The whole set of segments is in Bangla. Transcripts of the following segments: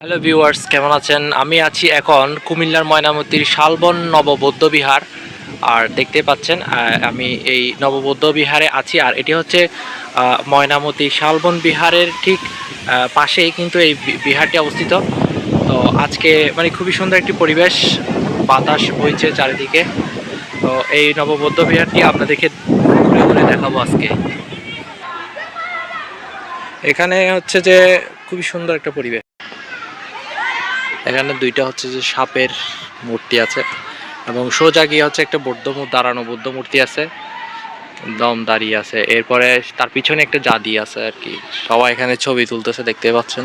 হ্যালো ভিউয়ার্স, কেমন আছেন? আমি আছি এখন কুমিল্লার ময়নামতির শালবন নববৌদ্ধ বিহার। আর দেখতে পাচ্ছেন আমি এই নববৌদ্ধ বিহারে আছি। আর এটি হচ্ছে ময়নামতি শালবন বিহারের ঠিক পাশেই কিন্তু এই বিহারটি অবস্থিত। তো আজকে মানে খুবই সুন্দর একটি পরিবেশ, বাতাস বইছে চারিদিকে। তো এই নববৌদ্ধ বিহারটি আপনাদেরকে ঘুরে ঘুরে দেখাবো আজকে। এখানে হচ্ছে যে খুবই সুন্দর একটা পরিবেশ। এখানে দুইটা হচ্ছে যে সাপের মূর্তি আছে এবং সোজা গিয়ে হচ্ছে একটা দাঁড়ানো বৌদ্ধ মূর্তি আছে, দম দাঁড়িয়ে আছে। এরপরে তার পিছনে একটা জাদি আছে আর কি। সবাই এখানে ছবি তুলতেছে, দেখতে পাচ্ছেন।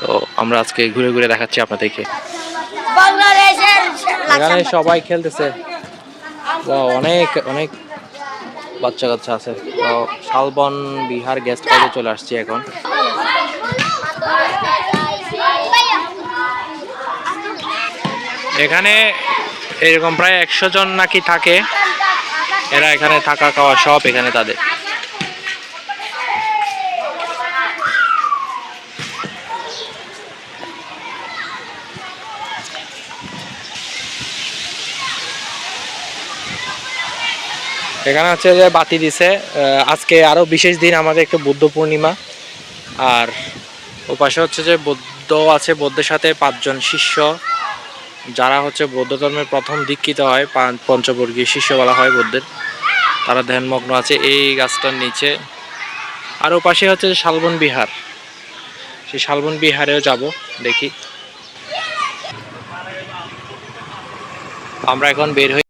তো আমরা আজকে ঘুরে ঘুরে দেখাচ্ছি আপনাদেরকে। এখানে সবাই খেলতেছে, অনেক অনেক বাচ্চা কাচ্চা আছে। তো শালবন বিহার গেস্ট হাউসে চলে আসছি এখন। এখানে এরকম প্রায় 100 জন নাকি থাকে। এরা এখানে থাকা খাওয়া সব এখানে তাদের। এখানে হচ্ছে যে বাতি দিছে। আজকে আরো বিশেষ দিন, আমাদের একটা বুদ্ধ পূর্ণিমা। আর ওপাশে হচ্ছে যে বৌদ্ধ আছে, বৌদ্ধের সাথে 5 জন শিষ্য, যারা হচ্ছে বৌদ্ধ ধর্মের প্রথম দীক্ষিত হয়, পঞ্চবর্গীয় শিষ্য বলা হয় বৌদ্ধের। তারা ধ্যানমগ্ন আছে এই গাছটার নিচে। আর ওপাশে হচ্ছে শালবন বিহার, সেই শালবন বিহারেও যাব, দেখি। আমরা এখন বের হই।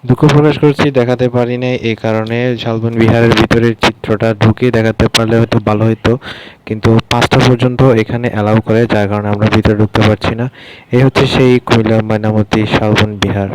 দুঃখ প্রকাশ করছি, দেখাতে পারি নাই এই কারণে। শালবন বিহারের ভিতরের চিত্রটা ঢুকে দেখাতে পারলে হয়তো ভালো হতো, কিন্তু 5টা পর্যন্ত এখানে অ্যালাউ করে, যার কারণে আমরা ভিতরে ঢুকতে পারছি না। এই হচ্ছে সেই কুমিল্লার ময়নামতি শালবন বিহার।